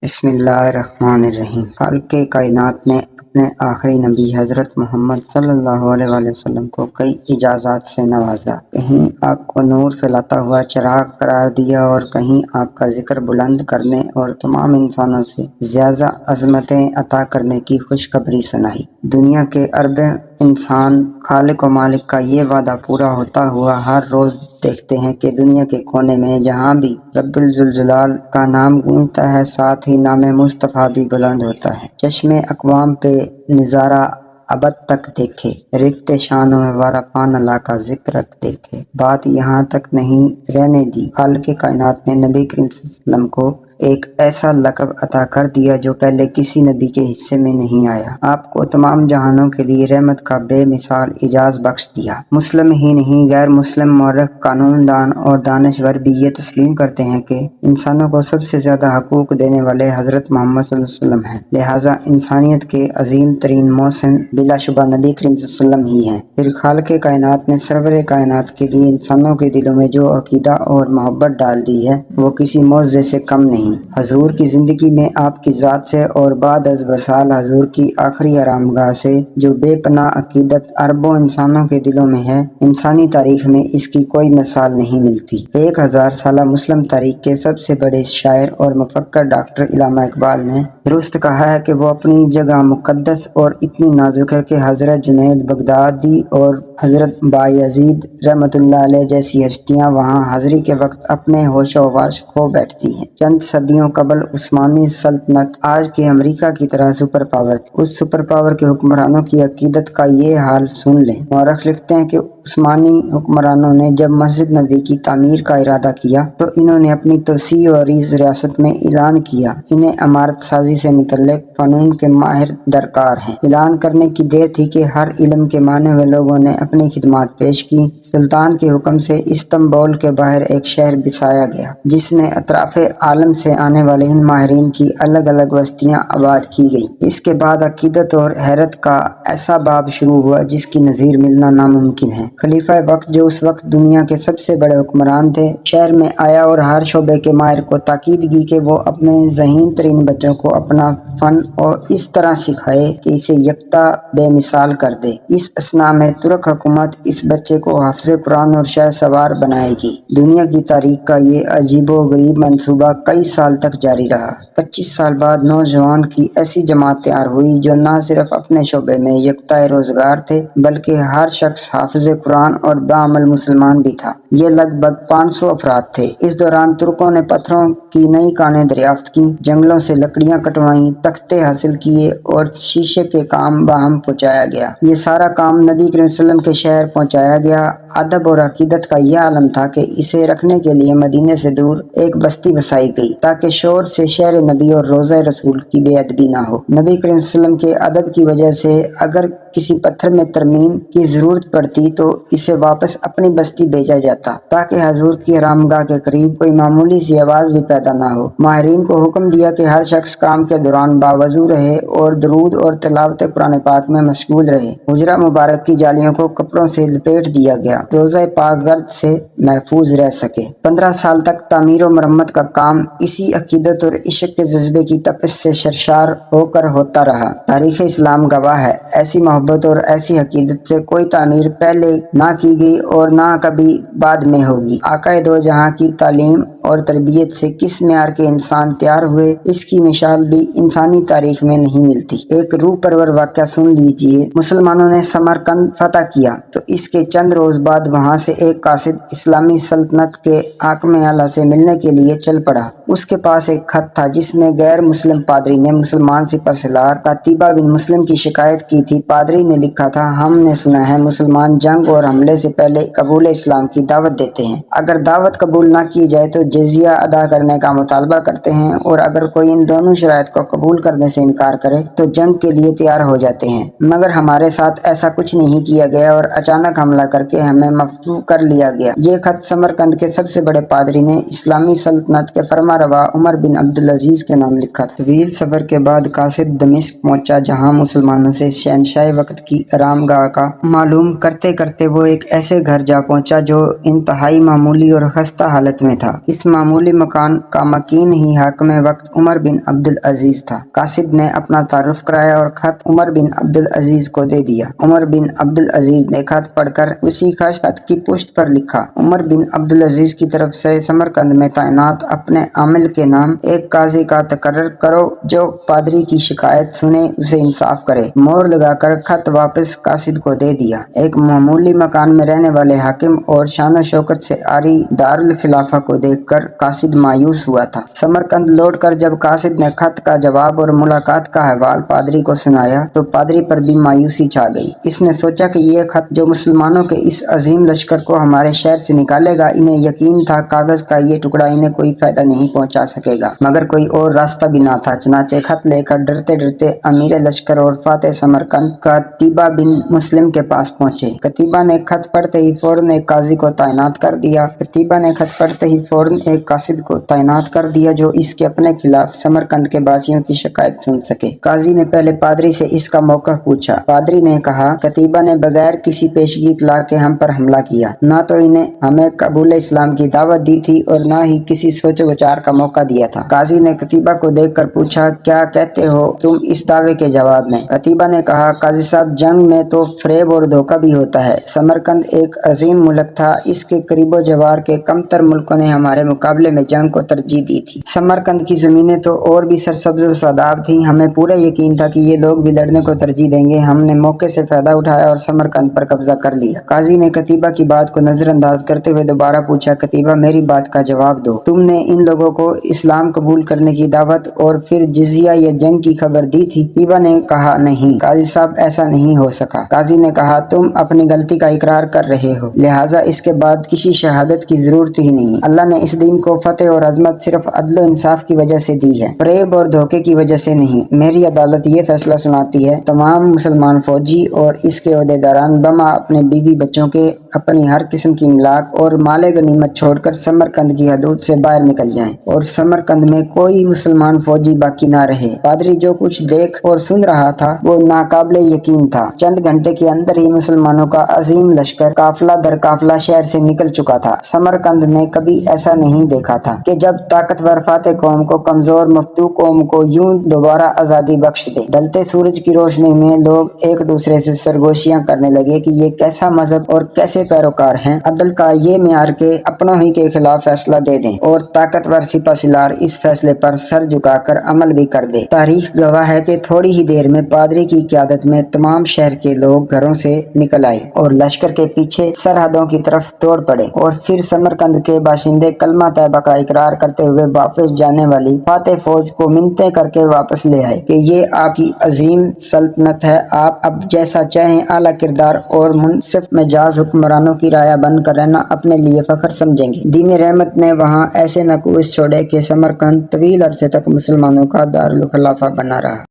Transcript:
بسم اللہ الرحمن الرحیم۔ خالق کائنات نے اپنے آخری نبی حضرت محمد صلی اللہ علیہ وآلہ وسلم کو کئی اعجازات سے نوازا۔ کہیں آپ کو نور پھیلاتا ہوا چراغ قرار دیا اور کہیں آپ کا ذکر بلند کرنے اور تمام انسانوں سے زیادہ عظمتیں عطا کرنے کی خوشخبری سنائی۔ دنیا کے اربوں انسان خالق و مالک کا یہ وعدہ پورا ہوتا ہوا ہر روز دیکھتے ہیں کہ دنیا کے کونے میں جہاں بھی رب الذوالجلال کا نام گونجتا ہے، ساتھ ہی نام مصطفیٰ بھی بلند ہوتا ہے۔ چشم اقوام پہ نظارہ ابد تک دیکھے، رفت شان اور وارفان اللہ کا ذکر دیکھے۔ بات یہاں تک نہیں رہنے دی، خالق کائنات نے نبی کریم صلی اللہ علیہ وسلم کو ایک ایسا لقب عطا کر دیا جو پہلے کسی نبی کے حصے میں نہیں آیا۔ آپ کو تمام جہانوں کے لیے رحمت کا بے مثال اعزاز بخش دیا۔ مسلم ہی نہیں، غیر مسلم مورخ، قانون دان اور دانشور بھی یہ تسلیم کرتے ہیں کہ انسانوں کو سب سے زیادہ حقوق دینے والے حضرت محمد صلی اللہ علیہ وسلم ہیں، لہٰذا انسانیت کے عظیم ترین محسن بلا شبہ نبی کریم صلی اللہ علیہ وسلم ہی ہیں۔ پھر خالق کائنات نے سرور کائنات کے لیے انسانوں کے دلوں میں جو عقیدہ اور محبت ڈال دی ہے وہ کسی معجزے سے کم نہیں۔ حضور کی زندگی میں آپ کی ذات سے اور بعد از وصال حضور کی آخری آرامگاہ سے جو بے پناہ عقیدت اربوں انسانوں کے دلوں میں ہے، انسانی تاریخ میں اس کی کوئی مثال نہیں ملتی۔ 1000 سالہ مسلم تاریخ کے سب سے بڑے شاعر اور مفکر ڈاکٹر علامہ اقبال نے درست کہا ہے کہ وہ اپنی جگہ مقدس اور اتنی نازک ہے کہ حضرت جنید بغدادی اور حضرت بایزید رحمۃ اللہ علیہ جیسی ہستیاں وہاں حاضری کے وقت اپنے ہوش و حواس کھو بیٹھتی ہیں۔ چند صدیوں قبل عثمانی سلطنت آج کے امریکہ کی طرح سپر پاور تھی۔ اس سپر پاور کے حکمرانوں کی عقیدت کا یہ حال سن لیں۔ مورخ لکھتے ہیں کہ عثمانی حکمرانوں نے جب مسجد نبوی کی تعمیر کا ارادہ کیا تو انہوں نے اپنی توسیع و عریض ریاست میں اعلان کیا، انہیں عمارت سازی سے متعلق فنون کے ماہر درکار ہیں۔ اعلان کرنے کی دیر تھی کہ ہر علم کے مانے ہوئے لوگوں نے اپنی خدمات پیش کی۔ سلطان کے حکم سے استنبول کے باہر ایک شہر بسایا گیا جس میں اطراف عالم سے آنے والے ان ماہرین کی الگ الگ بستیاں آباد کی گئیں۔ اس کے بعد عقیدت اور حیرت کا ایسا باب شروع ہوا جس کی نظیر ملنا ناممکن ہے۔ خلیفہ وقت جو اس وقت دنیا کے سب سے بڑے حکمران تھے، شہر میں آیا اور ہر شعبے کے ماہر کو تاکید کی کہ وہ اپنے ذہین ترین بچوں کو اپنا فن اور اس طرح سکھائے کہ اسے یکتا بے مثال کر دے۔ اس اثناء میں ترک حکومت اس بچے کو حافظ قرآن اور شہ سوار بنائے گی۔ دنیا کی تاریخ کا یہ عجیب و غریب منصوبہ کئی سال تک جاری رہا۔ 25 سال بعد نوجوان کی ایسی جماعت تیار ہوئی جو نہ صرف اپنے شعبے میں یکتا روزگار تھے بلکہ ہر شخص حافظ قرآن اور بعمل مسلمان بھی تھا۔ یہ لگ بھگ 500 افراد تھے۔ اس دوران ترکوں نے پتھروں کی نئی کانیں دریافت کی، جنگلوں سے لکڑیاں کٹوائیں، تختے حاصل کیے اور شیشے کے کام باہم پہنچایا گیا۔ یہ سارا کام نبی کریم صلی اللہ علیہ وسلم کے شہر پہنچایا گیا۔ ادب اور عقیدت کا یہ عالم تھا کہ اسے رکھنے کے لیے مدینے سے دور ایک بستی بسائی گئی تاکہ شور سے شہر نبی اور روضہ رسول کی بے ادبی نہ ہو۔ نبی کریم صلی اللہ علیہ وسلم کے ادب کی وجہ سے اگر کسی پتھر میں ترمیم کی ضرورت پڑتی تو اسے واپس اپنی بستی بھیجا جاتا تاکہ حضور کی آرامگاہ کے قریب کوئی معمولی سی آواز بھی پیدا نہ ہو۔ ماہرین کو حکم دیا کہ ہر شخص کام کے دوران باوضو رہے اور درود اور تلاوت قرآن پاک میں مشغول رہے۔ حجرہ مبارک کی جالیوں کو کپڑوں سے لپیٹ دیا گیا، روضہ پاک گرد سے محفوظ رہ سکے۔ 15 سال تک تعمیر و مرمت کا کام اسی عقیدت اور عشق کے جذبے کی تپش سے سرشار ہو کر ہوتا رہا۔ تاریخ اسلام گواہ ہے، ایسی محبت اور ایسی عقیدت سے کوئی تعمیر پہلے نہ کی گئی اور نہ کبھی بعد میں ہوگی۔ آقا دو جہاں کی تعلیم اور تربیت سے کس معیار کے انسان تیار ہوئے، اس کی مثال بھی انسانی تاریخ میں نہیں ملتی۔ ایک روح پرور واقعہ سن لیجئے۔ مسلمانوں نے سمرقند فتح کیا تو اس کے چند روز بعد وہاں سے ایک قاصد اسلامی سلطنت کے حاکم اعلیٰ سے ملنے کے لیے چل پڑا۔ اس کے پاس ایک خط تھا جس میں غیر مسلم پادری نے مسلمان سپہ سالار قتیبہ بن مسلم کی شکایت کی تھی۔ پادری نے لکھا تھا، ہم نے سنا ہے مسلمان جنگ اور حملے سے پہلے قبول اسلام کی دعوت دیتے ہیں، اگر دعوت قبول نہ کی جائے تو جزیہ ادا کرنے کا مطالبہ کرتے ہیں، اور اگر کوئی ان دونوں شرائط کو قبول قبول کرنے سے انکار کرے تو جنگ کے لیے تیار ہو جاتے ہیں، مگر ہمارے ساتھ ایسا کچھ نہیں کیا گیا اور اچانک حملہ کر کے ہمیں مفتو کر لیا گیا۔ یہ خط سمرقند کے سب سے بڑے پادری نے اسلامی سلطنت کے فرما روا عمر بن عبدالعزیز کے نام لکھا تھا۔ طویل سفر کے بعد قاصد دمشق پہنچا، جہاں مسلمانوں سے شہنشاہ وقت کی آرام گاہ کا معلوم کرتے کرتے وہ ایک ایسے گھر جا پہنچا جو انتہائی معمولی اور خستہ حالت میں تھا۔ اس معمولی مکان کا مکین ہی حاکم وقت عمر بن عبدالعزیز تھا۔ قاصد نے اپنا تعارف کرایا اور خط عمر بن عبدالعزیز کو دے دیا۔ عمر بن عبدالعزیز نے خط پڑھ کر اسی خط کی پشت پر لکھا: عمر بن عبدالعزیز کی طرف سے سمرقند میں تعینات اپنے عامل کے نام ایک قاضی کا تقرر کرو جو پادری کی شکایت سنے اسے انصاف کرے۔ مہر لگا کر خط واپس قاصد کو دے دیا۔ ایک معمولی مکان میں رہنے والے حاکم اور شان و شوکت سے عاری دارالخلافہ کو دیکھ کر قاصد مایوس ہوا تھا۔ سمرقند لوٹ کر جب قاصد نے خط کا جواب اور ملاقات کا احوال پادری کو سنایا تو پادری پر بھی مایوسی چھا گئی۔ اس نے سوچا کہ یہ خط جو مسلمانوں کے اس عظیم لشکر کو ہمارے شہر سے نکالے گا، انہیں یقین تھا کاغذ کا یہ ٹکڑا انہیں کوئی فائدہ نہیں پہنچا سکے گا، مگر کوئی اور راستہ بھی نہ تھا۔ چنانچہ خط لے کر ڈرتے ڈرتے امیر لشکر اور فاتح سمرقند قتیبہ بن مسلم کے پاس پہنچے۔ قتیبہ نے خط پڑھتے ہی فوراً ایک قاضی کو تعینات کر دیا۔ قتیبہ نے خط پڑھتے ہی فوراً ایک قاصد کو تعینات کر دیا جو اس کے اپنے خلاف سمرقند کے باسیوں کی شکایت سن سکے۔ قاضی نے پہلے پادری سے اس کا موقع پوچھا۔ پادری نے کہا: قتیبہ نے بغیر کسی پیشگی اطلاع کے ہم پر حملہ کیا، نہ تو انہیں ہمیں قبول اسلام کی دعوت دی تھی اور نہ ہی کسی سوچ و بچار کا موقع دیا تھا۔ قاضی نے قتیبہ کو دیکھ کر پوچھا: کیا کہتے ہو تم اس دعوے کے جواب میں؟ قتیبہ نے کہا: قاضی صاحب، جنگ میں تو فریب اور دھوکہ بھی ہوتا ہے۔ سمرقند ایک عظیم ملک تھا، اس کے قریب و جوار کے کم تر ملکوں نے ہمارے مقابلے میں جنگ کو ترجیح دی تھی۔ سمرقند کی زمینیں تو اور بھی سرسبز و شاداب تھیں، ہمیں پورا یقین تھا کہ یہ لوگ بھی لڑنے کو ترجیح دیں گے۔ ہم نے موقع سے فائدہ اٹھایا اور سمرقند پر قبضہ کر لیا۔ قاضی نے قتیبہ کی بات کو نظر انداز کرتے ہوئے دوبارہ پوچھا: قتیبہ، میری بات کا جواب دو، تم نے ان لوگوں کو اسلام قبول کرنے کی دعوت اور پھر جزیہ یا جنگ کی خبر دی تھی؟ قتیبہ نے کہا: نہیں قاضی صاحب، ایسا نہیں ہو سکا۔ قاضی نے کہا: تم اپنی غلطی کا اقرار کر رہے ہو، لہٰذا اس کے بعد کسی شہادت کی ضرورت ہی نہیں۔ اللہ نے اس دین کو فتح اور عظمت صرف عدل و انصاف کی وجہ سے دی ہے، فریب اور دھوکے کی وجہ سے نہیں۔ میری عدالت یہ فیصلہ سناتی ہے: تمام مسلمان فوجی اور اس کے عہدیداران بما اپنے بیوی بچوں کے اپنی ہر قسم کی املاک اور مال غنیمت چھوڑ کر سمرقند کی حدود سے باہر نکل جائیں اور سمرقند میں کوئی مسلمان فوجی باقی نہ رہے۔ پادری جو کچھ دیکھ اور سن رہا تھا وہ ناقابل یقین تھا۔ چند گھنٹے کے اندر ہی مسلمانوں کا عظیم لشکر قافلہ در قافلہ شہر سے نکل چکا تھا۔ سمرقند نے کبھی ایسا نہیں دیکھا تھا کہ جب طاقتور فاتح قوم کو کمزور مفتو قوم کو یوں دوبارہ آزادی بخش دے۔ ڈھلتے سورج کی روشنی میں لوگ ایک دوسرے سے سرگوشیاں کرنے لگے کہ یہ کیسا مذہب اور کیسے پیروکار ہیں۔ عدل کا یہ معیار کہ اپنوں ہی کے خلاف فیصلہ دے دیں اور طاقتور سپہ سالار اس فیصلے پر سر جھکا کر عمل بھی کر دے۔ تاریخ گواہ ہے کہ تھوڑی ہی دیر میں پادری کی قیادت میں تمام شہر کے لوگ گھروں سے نکل آئے اور لشکر کے پیچھے سرحدوں کی طرف دوڑ پڑے، اور پھر سمرقند کے باشندے کلمہ طیبہ کا اقرار کرتے ہوئے واپس جانے والی فاتح فوج کو منتیں کر کے واپس لے آئے کہ یہ آپ کی عظیم سلطنت ہے، آپ اب جیسا چاہیں اعلیٰ کردار اور منصف مزاج حکمرانوں کی رعایا بن کر رہنا اپنے لیے فخر سمجھیں گے۔ دین رحمت نے وہاں ایسے نقوش چھوڑے کہ سمرقند طویل عرصے تک مسلمانوں کا دارالخلافہ بنا رہا۔